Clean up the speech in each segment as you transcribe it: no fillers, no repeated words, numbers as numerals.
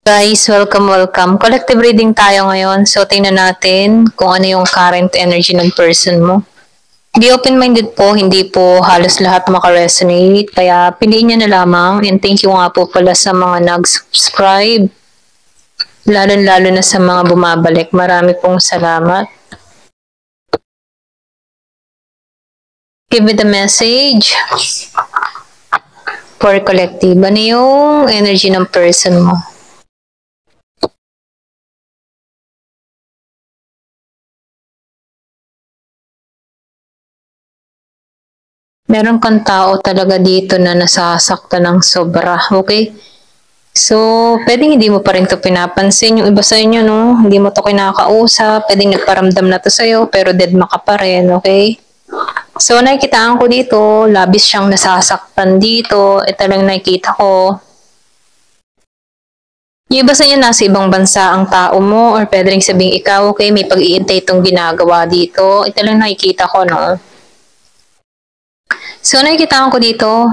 Guys, welcome. Collective reading tayo ngayon. So, tingnan natin kung ano yung current energy ng person mo. Be open-minded po, hindi po halos lahat makaresonate. Kaya, piliin nyo na lamang. And thank you nga po pala sa mga nag-subscribe. Lalo-lalo na sa mga bumabalik. Marami pong salamat. Give me the message for collective. Ano yung energy ng person mo? Meron kang tao talaga dito na nasasaktan ng sobra, okay? So, pwedeng hindi mo pa rin to pinapansin. Yung iba sa inyo, no? Hindi mo to kinakausap. Pwedeng nagparamdam na to sa'yo, pero dead ma ka pa rin, okay? So, nakikitaan ko dito, labis siyang nasasaktan dito. Ito lang nakikita ko. Yung iba sa inyo, nasa ibang bansa ang tao mo, or pwede rin sabihin ikaw, okay, may pag-iintay itong ginagawa dito. Ito lang nakikita ko, no? So, nakikitaan ko dito,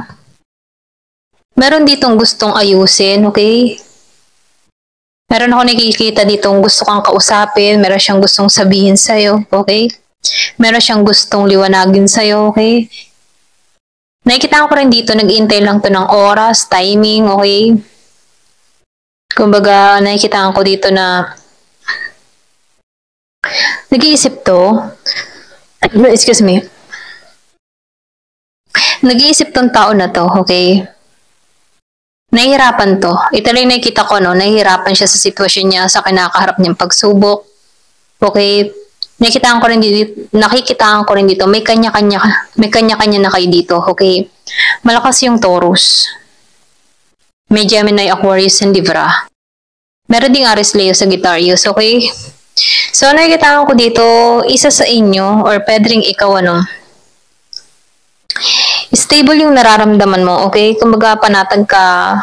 meron ditong gustong ayusin, okay? Meron ako nakikita ditong gusto kang kausapin, meron siyang gustong sabihin sa'yo, okay? Meron siyang gustong liwanagin sa'yo, okay? Nakikita ko rin dito, nag-iintay lang to ng oras, timing, okay? Kumbaga, nakikita ko dito na nag-iisip to, excuse me, nag-iisip tong tao na to, okay? Nahihirapan to. Ito lang nakikita ko, no? Nahihirapan siya sa sitwasyon niya, sa kinakaharap niyang pagsubok. Okay? Nakikitaan ko rin dito, may kanya-kanya na kayo dito, okay? Malakas yung Taurus. May Gemini, Aquarius, and Libra. Meron ding Aries, Leo, Sagittarius, okay? So, nakikitaan ko dito, isa sa inyo, or pwede ring ikaw, stable yung nararamdaman mo, okay? Kumbaga, panatag ka,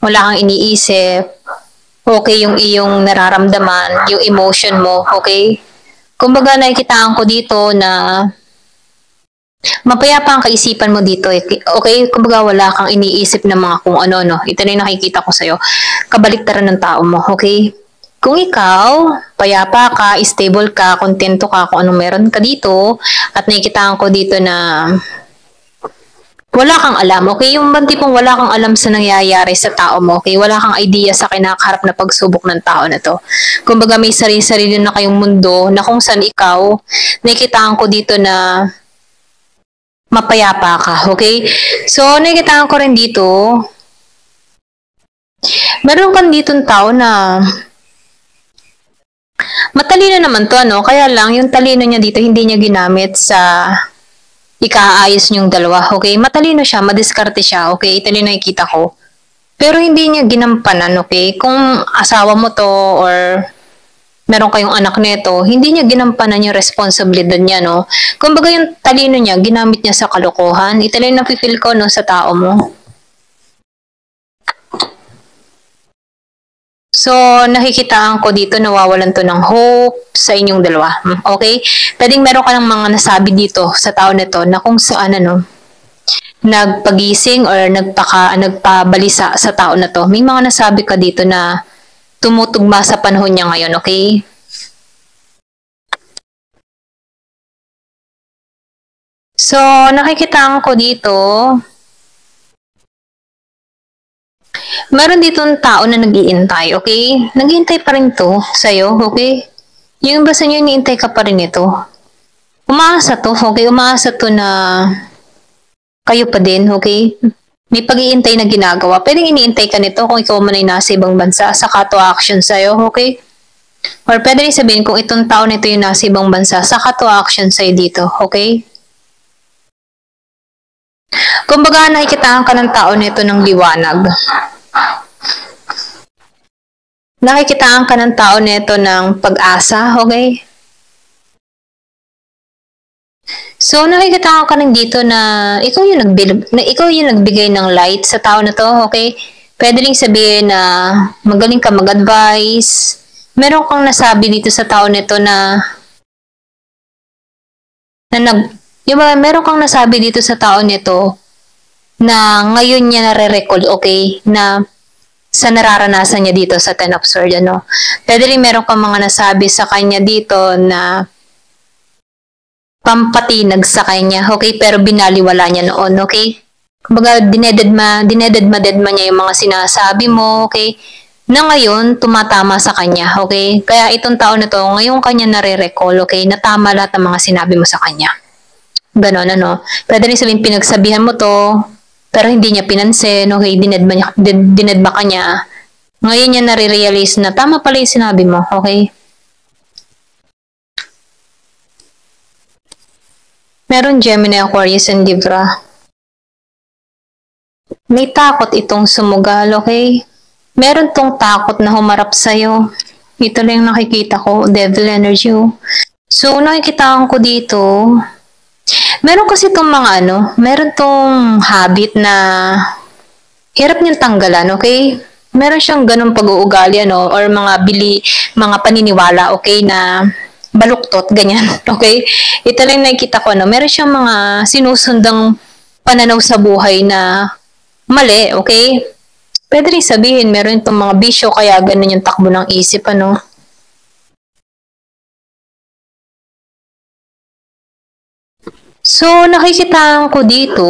wala kang iniisip, okay yung iyong nararamdaman, yung emotion mo, okay? Kumbaga, nakikitaan ko dito na mapayapa ang kaisipan mo dito, okay? Kumbaga, wala kang iniisip na mga kung ano, no? Ito na yung nakikita ko sa'yo. Kabaliktaran ng tao mo, okay? Kung ikaw, payapa ka, stable ka, kontento ka kung anong meron ka dito, at nakikitaan ko dito na wala kang alam, okay? Yung tipong wala kang alam sa nangyayari sa tao mo, okay? Wala kang idea sa kinakaharap na pagsubok ng tao na to. Kumbaga may sarili-sarili na kayong mundo na kung saan ikaw, nakikitaan ko dito na mapayapa ka, okay? So, nakikitaan ko rin dito, meron kang ditong tao na matalino naman to, Kaya lang, yung talino niya dito, hindi niya ginamit sa ikaayos niyong dalawa, okay? Matalino siya, madiskarte siya, okay? Ito yung nakikita ko. Pero hindi niya ginampanan, okay? Kung asawa mo to or meron kayong anak nito, hindi niya ginampanan yung responsibilidad niya, no? Kumbaga yung talino niya, ginamit niya sa kalokohan. Ito lang yung napipil ko, no, sa tao mo. So, nakikitaan ko dito, nawawalan to ng hope sa inyong dalawa. Okay? Pwedeng meron ka ng mga nasabi dito sa tao nito na kung saan, nagpagising or nagpabalisa sa tao na to. May mga nasabi ka dito na tumutugma sa panahon niya ngayon, okay? So, nakikitaan ko dito, meron ditong tao na nag-iintay, okay? Nag-iintay pa rin to sa'yo, okay? Yung basta nyo, iniintay ka pa rin ito. Umaasa to, okay? Umaasa to na kayo pa din, okay? May pag-iintay na ginagawa. Pwedeng iniintay ka nito kung ikaw man ay nasa ibang bansa, saka to action sa'yo, okay? Or pwede rin sabihin kung itong tao nito yung nasa ibang bansa, saka to action sa'yo dito, okay? Kumbaga, nakikitaan ka ng tao nito ng liwanag. Nakikitaan ka ng tao nito ng pag-asa, okay? So, nakikitaan ka ng dito na ikaw yung nagbigay ng light sa tao na to, okay? Pwede rin sabihin na magaling ka mag-advise. Meron kang nasabi dito sa tao nito meron kang nasabi dito sa tao nito na ngayon niya nare-recall, okay? Na sa nararanasan niya dito sa Ten of Swords, ano. Pwede rin meron kang mga nasabi sa kanya dito na pampatinag sa kanya, okay? Pero binaliwala niya noon, okay? Kumbaga, dinededma niya yung mga sinasabi mo, okay? Na ngayon, tumatama sa kanya, okay? Kaya itong taon na to, ngayon kanya nare-recall, okay? Natama lahat ng mga sinabi mo sa kanya. Ganon, ano? Pwede rin sabihin, pinagsabihan mo to, pero hindi niya pinansin, okay? Dinedma ka niya. Ngayon niya nare-realize na tama pala yung sinabi mo, okay? Meron Gemini, Aquarius, and Libra. May takot itong sumugal, okay? Meron tong takot na humarap sa'yo. Ito lang yung nakikita ko, devil energy. So, nakikitaan ko dito, meron kasi itong mga meron tong habit na hirap niyang tanggalan, okay? Meron siyang ganun pag-uugali, or mga paniniwala, okay, na baluktot, ganyan, okay? Ito lang nakikita ko, meron siyang mga sinusundang pananaw sa buhay na mali, okay? Pwede rin sabihin, meron itong mga bisyo, kaya ganun yung takbo ng isip, So, nakikitaan ko dito,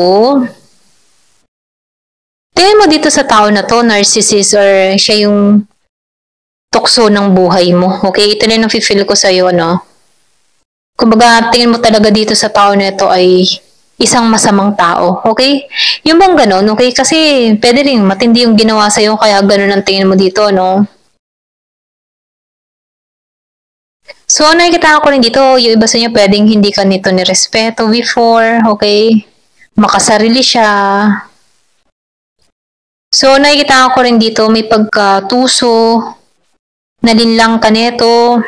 tingin mo dito sa tao na to, narcissist, or siya yung tukso ng buhay mo, okay? Ito na yung feel ko sa'yo, Kumbaga, tingin mo talaga dito sa tao na ito ay isang masamang tao, okay? Yung bang ganun, okay? Kasi pwede rin matindi yung ginawa sa'yo, kaya ganun ang tingin mo dito, So, nakikita ko rin dito, yung iba sa inyo pwedeng hindi ka nito nirespeto before, okay? Makasarili siya. So, nakikita ko rin dito, may pagkatuso, nalinlang ka nito.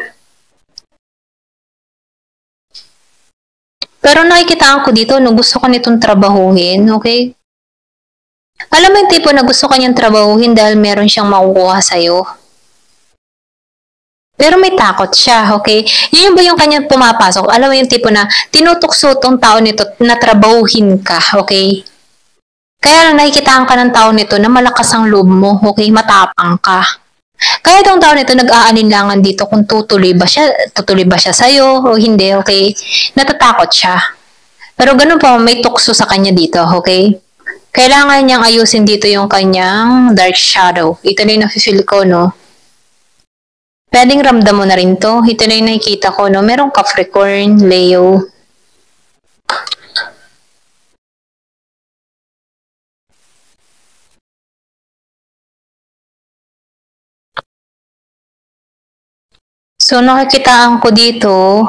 Pero nakikita ko dito, gusto ka nitong trabahuhin, okay? Alam mo yung tipo na gusto ka niyang trabahuhin dahil meron siyang makukuha sa'yo. Pero may takot siya, okay? Yun ba yung kanyang pumapasok? Alam mo yung tipo na tinutukso tong tao nito na trabahuhin ka, okay? Kaya lang nakikitaan ka ng tao nito na malakas ang loob mo, okay? Matapang ka. Kaya itong tao nito nag-aalinlangan dito kung tutuloy ba siya sa'yo o hindi, okay? Natatakot siya. Pero ganun pa, may tukso sa kanya dito, okay? Kailangan niyang ayusin dito yung kanyang dark shadow. Ito na yung nafe-feel ko, Pwedeng ramdam mo na rin to. Ito na yung nakikita ko, Merong Capricorn, Leo. So, nakikitaan ko dito,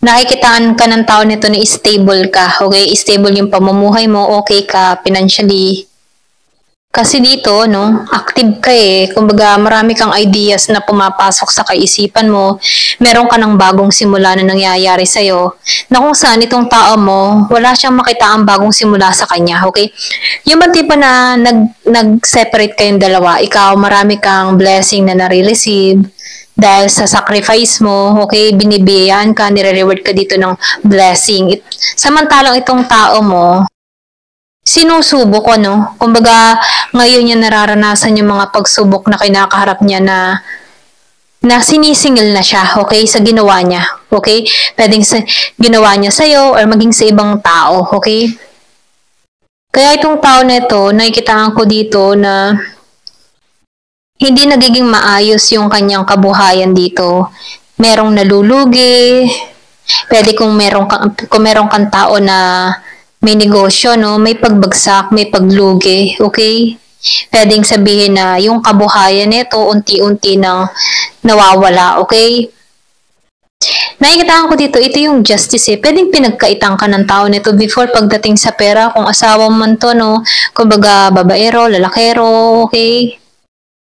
nakikitaan ka ng tao nito na stable ka, okay? Stable yung pamumuhay mo, okay ka financially. Kasi dito, active ka eh. Kumbaga, marami kang ideas na pumapasok sa kaisipan mo. Meron ka ng bagong simula na nangyayari sa'yo. Na kung saan itong tao mo, wala siyang makita ang bagong simula sa kanya, okay? Yung ba tipo na nag-separate kayong dalawa, ikaw marami kang blessing na nare-receive dahil sa sacrifice mo, okay, binibigyan ka, nire-reward ka dito ng blessing. Samantalang itong tao mo, sinusubok ko, Kumbaga, ngayon niya nararanasan yung mga pagsubok na kinakaharap niya na sinisingil na siya, okay, sa ginawa niya, okay? Pwedeng sa ginawa niya sa'yo or maging sa ibang tao, okay? Kaya itong tao na ito, nakikitaan ko dito na hindi nagiging maayos yung kanyang kabuhayan dito. Merong nalulugi, pwede kung meron kang tao na may negosyo, may pagbagsak, may paglugi, okay? Pwedeng sabihin na yung kabuhayan nito unti-unti nang nawawala, okay? Nakikita ko dito, ito yung justice eh. Pwedeng pinagkaitang ka ng tao nito before pagdating sa pera, kung asawa man to, kumbaga babaero, lalakero, okay?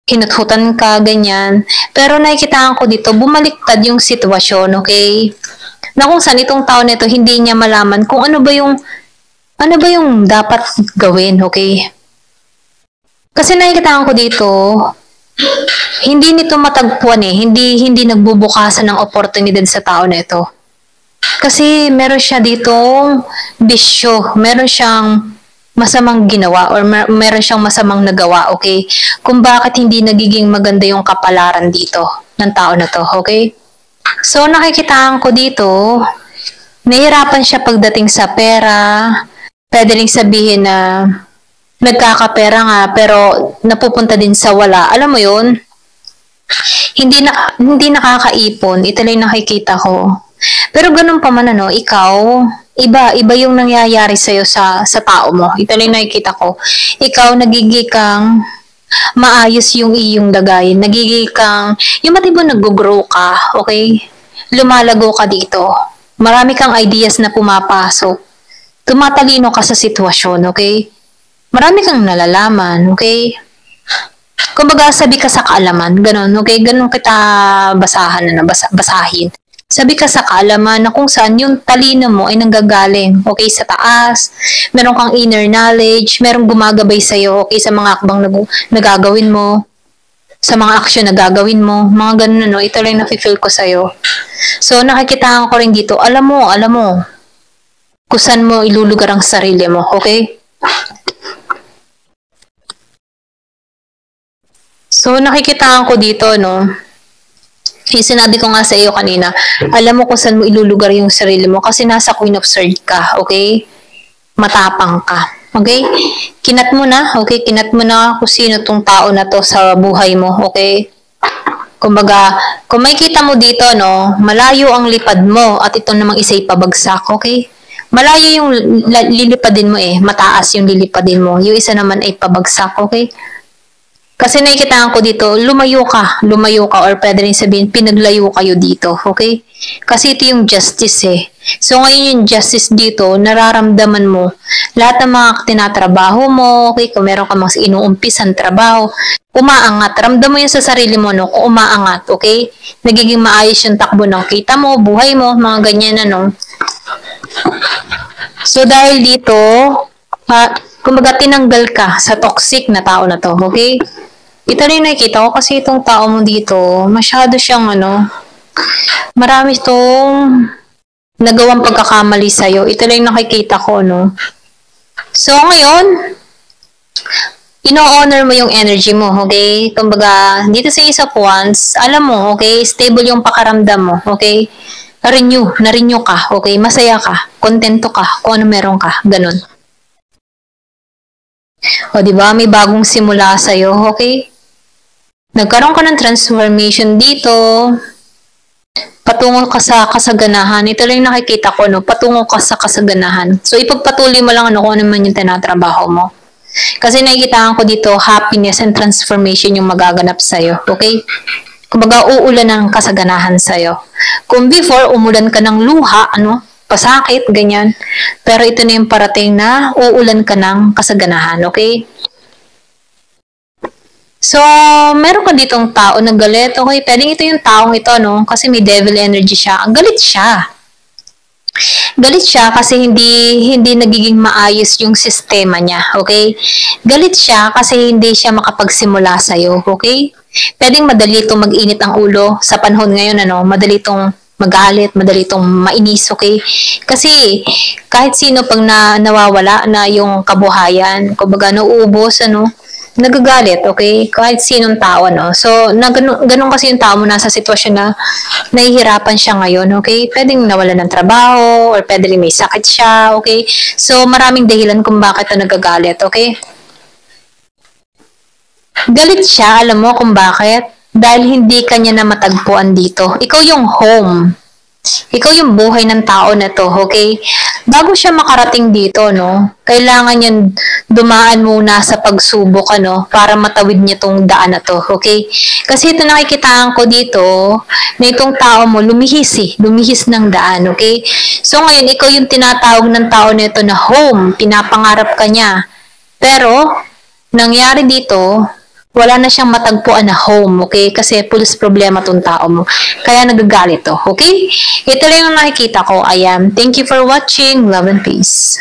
Hinuthutan ka, ganyan. Pero nakikita ko dito, bumaliktad yung sitwasyon, okay? Na kung saan itong tao nito, hindi niya malaman kung ano ba yung dapat gawin, okay? Kasi nakikita ko dito, hindi nito matagpuan eh. Hindi nagbubukasan ng oportunidad sa tao na ito. Kasi meron siya ditong bisyo. Meron siyang masamang ginawa or meron siyang masamang nagawa, okay? Kung bakit hindi nagiging maganda yung kapalaran dito ng tao na to, okay? So, nakikitaan ko dito, nahihirapan siya pagdating sa pera. Pwede rin sabihin na nagkakapera nga pero napupunta din sa wala. Alam mo yun? Hindi nakakaipon. Ito lang nakikita ko. Pero ganun pa man ano, ikaw, iba yung nangyayari sa'yo sa tao mo. Ito lang nakikita ko. Ikaw, nagiging kang maayos yung iyong lagay. Nagiging kang, yung matibo nag-grow ka, okay? Lumalago ka dito. Marami kang ideas na pumapasok. Tumatalino ka sa sitwasyon, okay? Marami kang nalalaman, okay? Kumbaga, sabi ka sa kaalaman, ganun, okay? Ganun kita basahin. Sabi ka sa kaalaman na kung saan yung talino mo ay nanggagaling, okay, sa taas. Meron kang inner knowledge, merong gumagabay sa'yo, okay, sa mga akbang nagagawin mo, sa mga aksyon na gagawin mo, mga ganun, ano, ito lang nafe-feel ko sa'yo. So, nakikitaan ko rin dito, alam mo, kung saan mo ilulugar ang sarili mo, okay? So, nakikitaan ko dito, no, yung sinabi ko nga sa iyo kanina, alam mo kung saan mo ilulugar yung sarili mo kasi nasa Queen of Swords ka, okay? Matapang ka, okay? Kinat mo na, okay? Kinat mo na kung sino tong tao na to sa buhay mo, okay? Kumbaga, kung makikita mo dito, no, malayo ang lipad mo at ito namang isa'y pabagsak, okay? Malayo yung lilipadin mo mataas yung lilipadin mo. Yung isa naman ay pabagsak, okay? Kasi nakikitaan ko dito, lumayo ka or pwede rin sabihin, pinaglayo kayo dito, okay? Kasi ito yung justice So ngayon yung justice dito, nararamdaman mo, lahat ng mga tinatrabaho mo, okay? Kung meron ka mga inuumpisan trabaho, umaangat, ramdam mo yun sa sarili mo, no? Kung umaangat, okay? Nagiging maayos yung takbo ng kita mo, buhay mo, mga ganyan, ano? So dahil dito, kumbaga tinanggal ka sa toxic na tao na to, okay? Ito rin nakikita ko kasi itong tao mo dito, masyado siyang marami itong nagawang pagkakamali sa'yo. Ito lang nakikita ko, no? So, ngayon, ino-honor mo yung energy mo, okay? Kumbaga, dito sa Ace of Wands, alam mo, okay? Stable yung pakaramdam mo, okay? Na-renew ka, okay? Masaya ka, kontento ka, kung ano meron ka, ganun. O, diba? May bagong simula sa'yo, okay? Nagkaroon ka ng transformation dito. Patungo ka sa kasaganahan. Ito lang nakikita ko, no? Patungo ka sa kasaganahan. So, ipagpatuloy mo lang kung ano man yung tinatrabaho mo. Kasi nakikitaan ko dito, happiness and transformation yung magaganap sa'yo. Okay? Kumbaga, uulan ng kasaganahan sa'yo. Kung before, umulan ka ng luha, pasakit, ganyan. Pero ito na yung parating na uulan ka ng kasaganahan. Okay? So, meron ka ditong tao na galit. Okay, pwedeng ito yung taong ito, no? Kasi may devil energy siya. Galit siya. Galit siya kasi hindi nagiging maayos yung sistema niya, okay? Galit siya kasi hindi siya makapagsimula sa'yo, okay? Pwedeng madali itong mag-init ang ulo sa panahon ngayon, madali itong magalit, madali itong mainis, okay? Kasi kahit sino pag nawawala na yung kabuhayan, kumbaga nauubos, nagagalit, okay? Kahit sinong tao, So, ganun kasi yung tao mo nasa sitwasyon na nahihirapan siya ngayon, okay? Pwedeng nawala ng trabaho, or pwede rin may sakit siya, okay? So, maraming dahilan kung bakit nagagalit, okay? Galit siya, alam mo kung bakit? Dahil hindi kanya na matagpuan dito. Ikaw yung home. Ikaw yung buhay ng tao na to, okay? Bago siya makarating dito, kailangan niya dumaan muna sa pagsubok, para matawid niya tong daan na to, okay? Kasi ito nakikitaan ko dito, na itong tao mo, lumihis ng daan, okay? So ngayon, ikaw yung tinatawag ng tao nito na home, pinapangarap ka niya. Pero, nangyari dito, wala na siyang matagpuan na home, okay? Kasi pulis problema tong tao mo. Kaya nagagalit to, okay? Ito lang yung nakikita ko. Thank you for watching. Love and peace.